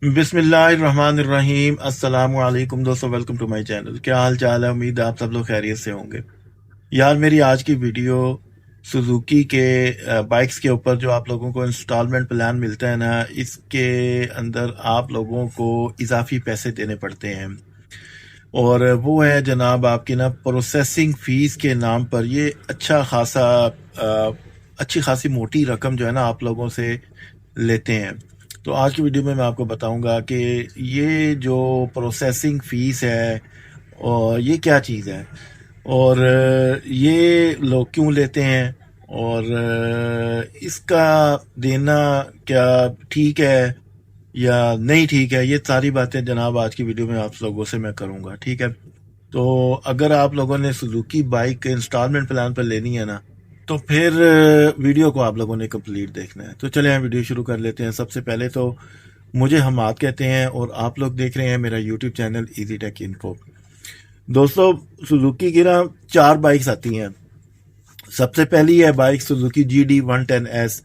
बिस्मिल्लाहिर्रहमानिर्रहीम। अस्सलामु अलैकुम दोस्तों, वेलकम टू माय चैनल। क्या हाल चाल है? उम्मीद है आप सब लोग खैरियत से होंगे। यार, मेरी आज की वीडियो सुजुकी के बाइक्स के ऊपर जो आप लोगों को इंस्टॉलमेंट प्लान मिलता है ना, इसके अंदर आप लोगों को इजाफी पैसे देने पड़ते हैं। और वो है जनाब आपकी ना प्रोसेसिंग फ़ीस के नाम पर ये अच्छी खासी मोटी रकम जो है ना आप लोगों से लेते हैं। तो आज की वीडियो में मैं आपको बताऊंगा कि ये जो प्रोसेसिंग फ़ीस है और ये क्या चीज़ है, और ये लोग क्यों लेते हैं, और इसका देना क्या ठीक है या नहीं ठीक है। ये सारी बातें जनाब आज की वीडियो में आप लोगों से मैं करूंगा, ठीक है। तो अगर आप लोगों ने सुजुकी बाइक इंस्टॉलमेंट प्लान पर लेनी है ना, तो फिर वीडियो को आप लोगों ने कंप्लीट देखना है। तो चले हम वीडियो शुरू कर लेते हैं। सबसे पहले तो मुझे हमाद कहते हैं और आप लोग देख रहे हैं मेरा YouTube channel easy take info. दोस्तों, सुजुकी की ना 4 बाइक्स आती हैं। सबसे पहली है बाइक सुजुकी GD110S,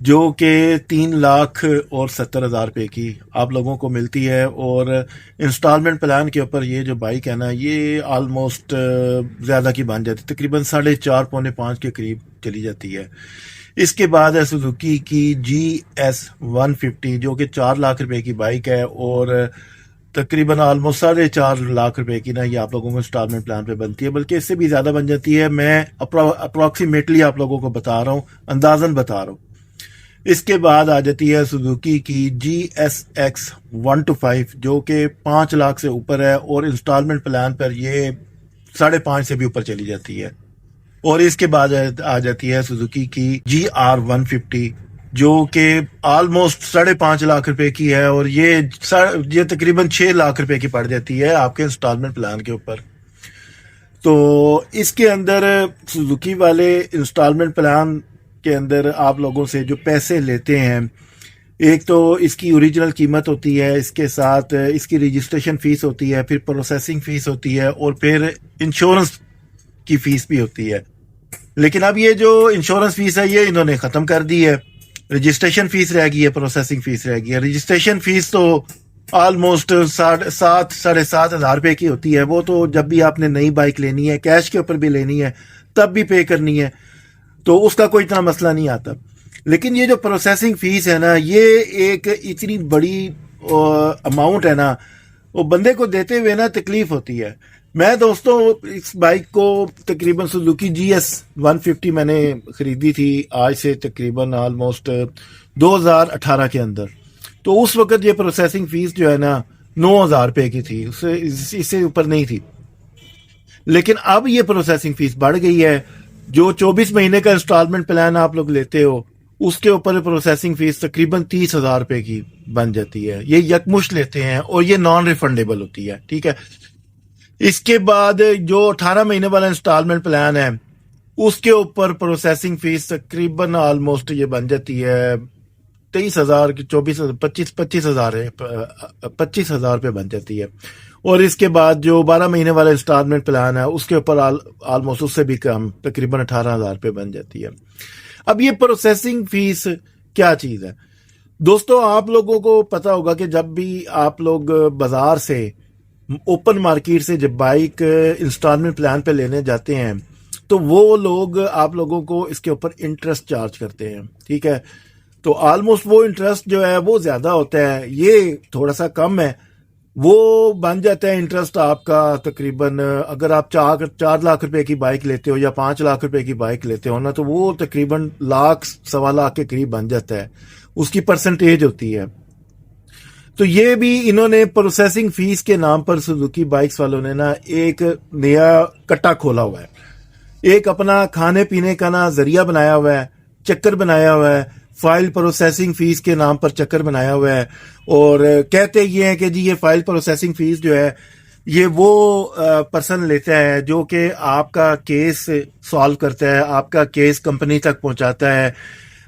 जो कि 3,70,000 रुपये की आप लोगों को मिलती है। और इंस्टॉलमेंट प्लान के ऊपर ये जो बाइक है ना, ये ऑलमोस्ट ज़्यादा की बन जाती है, तकरीबन 4.5 पौने 5 के करीब चली जाती है। इसके बाद है सुजुकी की GS150, जो कि 4 लाख रुपए की बाइक है और तकरीबन ऑलमोस्ट 4.5 लाख रुपए की ना ये आप लोगों को इंस्टॉलमेंट प्लान पे बनती है, बल्कि इससे भी ज़्यादा बन जाती है। मैं अप्रॉक्सीमेटली आप लोगों को बता रहा हूँ, अंदाजन बता रहा हूँ। इसके बाद आ जाती है सुजुकी की GSX125, जो कि 5 लाख से ऊपर है और इंस्टॉलमेंट प्लान पर ये 5.5 से भी ऊपर चली जाती है। और इसके बाद आ जाती है सुजुकी की GR150, जो कि ऑलमोस्ट 5.5 लाख रुपए की है और ये तकरीबन 6 लाख रुपए की पड़ जाती है आपके इंस्टॉलमेंट प्लान के ऊपर। तो इसके अंदर सुजुकी वाले इंस्टॉलमेंट प्लान के अंदर आप लोगों से जो पैसे लेते हैं, एक तो इसकी ओरिजिनल कीमत होती है, इसके साथ इसकी रजिस्ट्रेशन फीस होती है, फिर प्रोसेसिंग फीस होती है और फिर इंश्योरेंस की फीस भी होती है। लेकिन अब ये जो इंश्योरेंस फीस है ये इन्होंने ख़त्म कर दी है। रजिस्ट्रेशन फीस रह गई है, प्रोसेसिंग फीस रह गई है। रजिस्ट्रेशन फीस तो ऑलमोस्ट 7,500 रुपये की होती है। वो तो जब भी आपने नई बाइक लेनी है, कैश के ऊपर भी लेनी है, तब भी पे करनी है, तो उसका कोई इतना मसला नहीं आता। लेकिन ये जो प्रोसेसिंग फीस है ना, ये एक इतनी बड़ी अमाउंट है ना, वो बंदे को देते हुए ना तकलीफ होती है। मैं दोस्तों इस बाइक को तकरीबन सुजुकी GS150 मैंने खरीदी थी आज से तकरीबन ऑलमोस्ट 2018 के अंदर। तो उस वक्त ये प्रोसेसिंग फीस जो है ना 9,000 रुपये की थी, उससे इससे ऊपर नहीं थी। लेकिन अब ये प्रोसेसिंग फीस बढ़ गई है। जो 24 महीने का इंस्टॉलमेंट प्लान आप लोग लेते हो, उसके ऊपर प्रोसेसिंग फीस तकरीबन 30,000 रुपये की बन जाती है। ये यकमुश्त लेते हैं और ये नॉन रिफंडेबल होती है, ठीक है। इसके बाद जो 18 महीने वाला इंस्टॉलमेंट प्लान है, उसके ऊपर प्रोसेसिंग फीस तकरीबन ऑलमोस्ट ये बन जाती है 23,000 की, 25,000 है, 25,000 रुपये बन जाती है। और इसके बाद जो 12 महीने वाला इंस्टॉलमेंट प्लान है, उसके ऊपर ऑलमोस्ट उससे भी कम, तकरीबन 18,000 रुपये बन जाती है। अब ये प्रोसेसिंग फीस क्या चीज़ है दोस्तों? आप लोगों को पता होगा कि जब भी आप लोग बाजार से, ओपन मार्केट से जब बाइक इंस्टॉलमेंट प्लान पे लेने जाते हैं, तो वो लोग आप लोगों को इसके ऊपर इंटरेस्ट चार्ज करते हैं, ठीक है। तो ऑलमोस्ट वो इंटरेस्ट जो है वो ज़्यादा होता है, ये थोड़ा सा कम है। वो बन जाता है इंटरेस्ट आपका तकरीबन, अगर आप 4 लाख रुपए की बाइक लेते हो या 5 लाख रुपए की बाइक लेते हो ना, तो वो तकरीबन लाख 1.25 लाख के करीब बन जाता है। उसकी परसेंटेज होती है। तो ये भी इन्होंने प्रोसेसिंग फीस के नाम पर सुजुकी बाइक्स वालों ने ना एक नया कट्टा खोला हुआ है, एक अपना खाने पीने का ना जरिया बनाया हुआ है, चक्कर बनाया हुआ है। फाइल प्रोसेसिंग फीस के नाम पर चक्कर बनाया हुआ है और कहते ये हैं कि जी ये फाइल प्रोसेसिंग फीस जो है ये वो पर्सन लेता है जो कि आपका केस सॉल्व करता है, आपका केस कंपनी तक पहुंचाता है,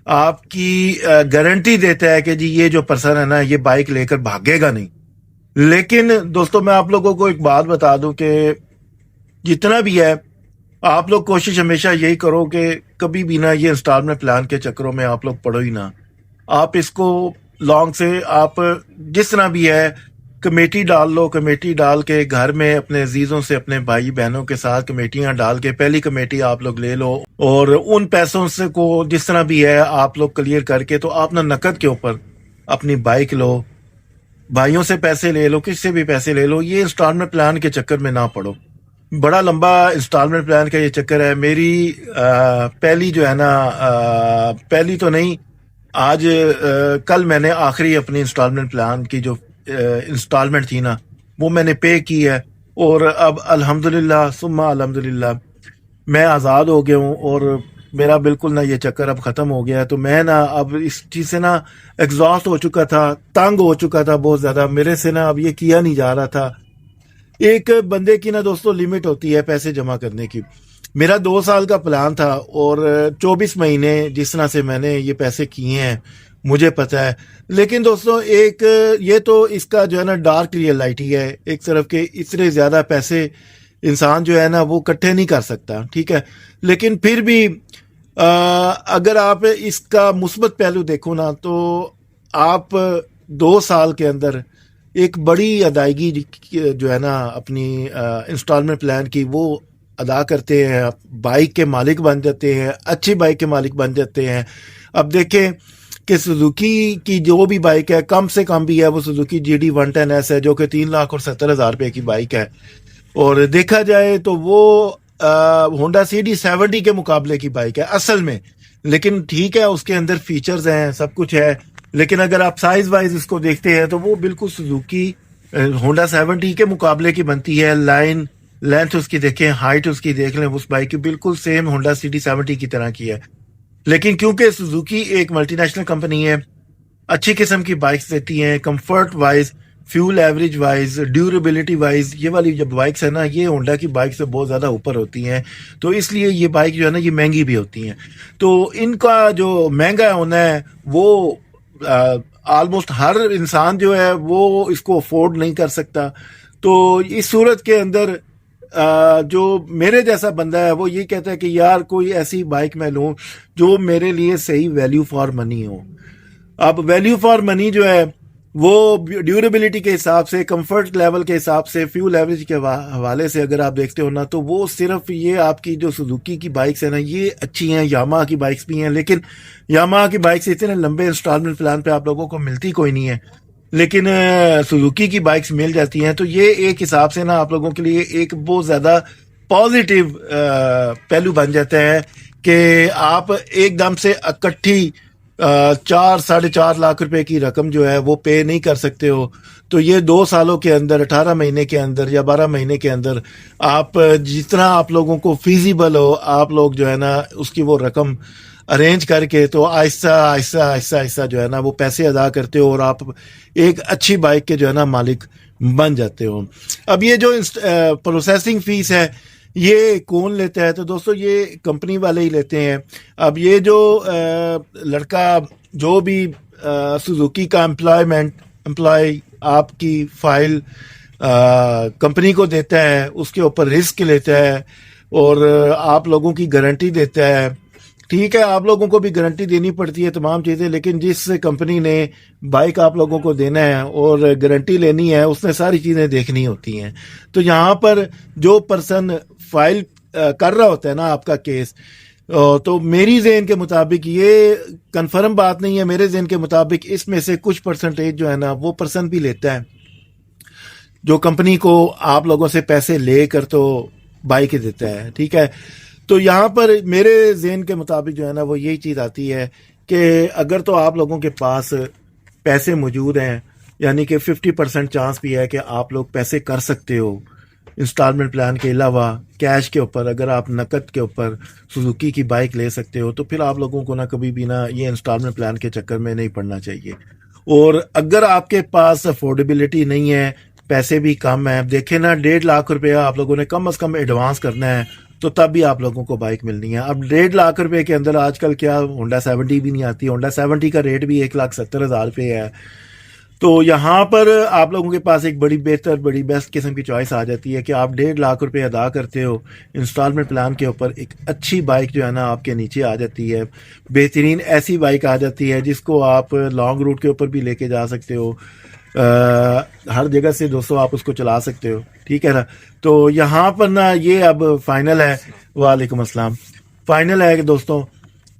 आपकी गारंटी देता है कि जी ये जो पर्सन है ना ये बाइक लेकर भागेगा नहीं। लेकिन दोस्तों, मैं आप लोगों को एक बात बता दूं कि जितना भी है, आप लोग कोशिश हमेशा यही करो कि कभी भी ना ये इंस्टॉलमेंट प्लान के चक्करों में आप लोग पड़ो ही ना। आप इसको लॉन्ग से आप जिस तरह भी है कमेटी डाल लो, कमेटी डाल के घर में अपने अजीजों से, अपने भाई बहनों के साथ कमेटियां डाल के पहली कमेटी आप लोग ले लो, और उन पैसों से को जिस तरह भी है आप लोग क्लियर करके तो आप ना नकद के ऊपर अपनी बाइक लो, भाइयों से पैसे ले लो, किससे भी पैसे ले लो। ये इंस्टॉलमेंट प्लान के चक्कर में ना पड़ो, बड़ा लंबा इंस्टॉलमेंट प्लान का ये चक्कर है। मेरी पहली जो है ना, पहली तो नहीं, आज कल मैंने आखिरी अपनी इंस्टॉलमेंट प्लान की जो इंस्टॉलमेंट थी ना वो मैंने पे की है, और अब अल्हम्दुलिल्लाह सुम्मा अल्हम्दुलिल्लाह मैं आज़ाद हो गया हूँ, और मेरा बिल्कुल ना ये चक्कर अब ख़त्म हो गया है। तो मैं ना अब इस चीज़ से ना एग्जॉस्ट हो चुका था, तंग हो चुका था बहुत ज़्यादा, मेरे से ना अब ये किया नहीं जा रहा था। एक बंदे की ना दोस्तों लिमिट होती है पैसे जमा करने की। मेरा 2 साल का प्लान था और 24 महीने जिस तरह से मैंने ये पैसे किए हैं मुझे पता है। लेकिन दोस्तों एक ये तो इसका जो है ना डार्क रियलिटी है एक तरफ के, इतने ज़्यादा पैसे इंसान जो है ना वो इकट्ठे नहीं कर सकता, ठीक है। लेकिन फिर भी अगर आप इसका मुस्बत पहलू देखो ना तो आप 2 साल के अंदर एक बड़ी अदायगी जो है ना अपनी इंस्टॉलमेंट प्लान की वो अदा करते हैं, बाइक के मालिक बन जाते हैं, अच्छी बाइक के मालिक बन जाते हैं। अब देखें कि सुजुकी की जो भी बाइक है कम से कम भी है वो सुजुकी GD 110S है जो कि 3,70,000 रुपये की बाइक है, और देखा जाए तो वो होंडा CD70 के मुकाबले की बाइक है असल में। लेकिन ठीक है उसके अंदर फीचर्स हैं, सब कुछ है, लेकिन अगर आप साइज वाइज इसको देखते हैं तो वो बिल्कुल सुजुकी होंडा 70 के मुकाबले की बनती है। लाइन लेंथ उसकी देखें, हाइट उसकी देख लें, उस बाइक की बिल्कुल सेम होंडा CD70 की तरह की है। लेकिन क्योंकि सुजुकी एक मल्टीनेशनल कंपनी है, अच्छी किस्म की बाइक्स देती हैं, comfort wise, fuel average wise, durability wise, ये वाली जब बाइक्स है ना ये होंडा की बाइक से बहुत ज़्यादा ऊपर होती हैं, तो इसलिए ये बाइक जो है ना ये महंगी भी होती हैं। तो इनका जो महंगा होना है वो ऑलमोस्ट हर इंसान जो है वो इसको अफोर्ड नहीं कर सकता। तो इस सूरत के अंदर जो मेरे जैसा बंदा है वो ये कहता है कि यार कोई ऐसी बाइक मैं लूं जो मेरे लिए सही वैल्यू फॉर मनी हो। अब वैल्यू फॉर मनी जो है वो ड्यूरेबिलिटी के हिसाब से, कंफर्ट लेवल के हिसाब से, फ्यूल एवरेज के हवाले से अगर आप देखते हो ना तो वो सिर्फ ये आपकी जो सुजुकी की बाइक्स है ना ये अच्छी हैं, यामाहा की बाइक्स भी हैं, लेकिन यामाहा की बाइक्स इतने लंबे इंस्टॉलमेंट प्लान पे आप लोगों को मिलती कोई नहीं है, लेकिन सुजुकी की बाइक्स मिल जाती हैं। तो ये एक हिसाब से ना आप लोगों के लिए एक बहुत ज़्यादा पॉजिटिव पहलू बन जाता है कि आप एकदम से इकट्ठी 4-4.5 लाख रुपए की रकम जो है वो पे नहीं कर सकते हो। तो ये 2 सालों के अंदर, 18 महीने के अंदर या 12 महीने के अंदर आप जितना आप लोगों को फिजिबल हो आप लोग जो है ना उसकी वो रकम अरेंज करके तो आहिस्ता आहिस्ता आहिस्ता आहिस्ता जो है ना वो पैसे अदा करते हो और आप एक अच्छी बाइक के जो है ना मालिक बन जाते हो। अब ये जो प्रोसेसिंग फीस है ये कौन लेता है? तो दोस्तों ये कंपनी वाले ही लेते हैं। अब ये जो लड़का जो भी सुजुकी का एम्प्लॉय आपकी फाइल कंपनी को देता है उसके ऊपर रिस्क लेता है और आप लोगों की गारंटी देता है। ठीक है आप लोगों को भी गारंटी देनी पड़ती है तमाम चीज़ें, लेकिन जिस कंपनी ने बाइक आप लोगों को देना है और गारंटी लेनी है उसने सारी चीज़ें देखनी होती हैं। तो यहाँ पर जो पर्सन फाइल कर रहा होता है ना आपका केस, तो मेरी ज़हन के मुताबिक, ये कंफर्म बात नहीं है, मेरे ज़हन के मुताबिक इसमें से कुछ परसेंटेज जो है ना वो पर्सन भी लेता है जो कंपनी को आप लोगों से पैसे लेकर तो बाइक देता है। ठीक है, तो यहाँ पर मेरे ज़हन के मुताबिक जो है ना वो यही चीज़ आती है कि अगर तो आप लोगों के पास पैसे मौजूद हैं, यानी कि 50% चांस भी है कि आप लोग पैसे कर सकते हो इंस्टॉलमेंट प्लान के अलावा कैश के ऊपर, अगर आप नकद के ऊपर सुजुकी की बाइक ले सकते हो तो फिर आप लोगों को ना कभी भी ना ये इंस्टॉलमेंट प्लान के चक्कर में नहीं पड़ना चाहिए। और अगर आपके पास अफोर्डेबिलिटी नहीं है, पैसे भी कम है, देखें ना 1.5 लाख रुपया आप लोगों ने कम से कम एडवांस करना है तो तब भी आप लोगों को बाइक मिलनी है। अब 1.5 लाख रुपए के अंदर आजकल क्या होंडा 70 भी नहीं आती, होंडा 70 का रेट भी 1,70,000 रुपये है। तो यहाँ पर आप लोगों के पास एक बड़ी बेहतर बड़ी बेस्ट किस्म की चॉइस आ जाती है कि आप 1.5 लाख रुपए अदा करते हो इंस्टॉलमेंट प्लान के ऊपर, एक अच्छी बाइक जो है ना आपके नीचे आ जाती है, बेहतरीन ऐसी बाइक आ जाती है जिसको आप लॉन्ग रूट के ऊपर भी लेके जा सकते हो, हर जगह से दोस्तों आप उसको चला सकते हो, ठीक है ना। तो यहाँ पर ना ये अब फाइनल है, वालेकुम अस्सलाम, फाइनल है कि दोस्तों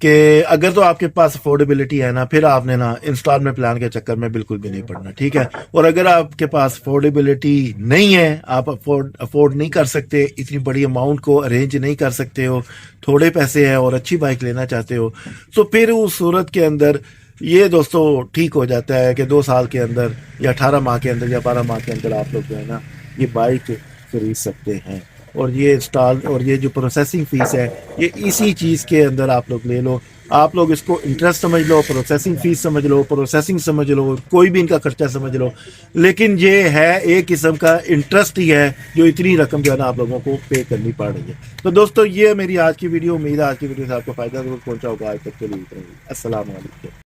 कि अगर तो आपके पास अफोर्डेबिलिटी है ना, फिर आपने ना इंस्टॉलमेंट प्लान के चक्कर में बिल्कुल भी नहीं पड़ना, ठीक है। और अगर आपके पास अफोर्डेबिलिटी नहीं है, आप अफोर्ड नहीं कर सकते, इतनी बड़ी अमाउंट को अरेंज नहीं कर सकते हो, थोड़े पैसे हैं और अच्छी बाइक लेना चाहते हो, तो फिर उस सूरत के अंदर ये दोस्तों ठीक हो जाता है कि 2 साल के अंदर या 18 माह के अंदर या 12 माह के अंदर आप लोग जो है ना ये बाइक खरीद सकते हैं। और ये इंस्टॉल और ये जो प्रोसेसिंग फीस है ये इसी चीज़ के अंदर आप लोग ले लो, आप लोग इसको इंटरेस्ट समझ लो, प्रोसेसिंग फीस समझ लो, प्रोसेसिंग समझ लो, कोई भी इनका खर्चा समझ लो, लेकिन ये है एक किस्म का इंटरेस्ट ही है जो इतनी रकम जो है ना आप लोगों को पे करनी पड़ रही है। तो दोस्तों ये मेरी आज की वीडियो, उम्मीद है आज की वीडियो से आपको फायदा जरूर पहुंचा होगा। आज तक के लिए अस्सलाम वालेकुम।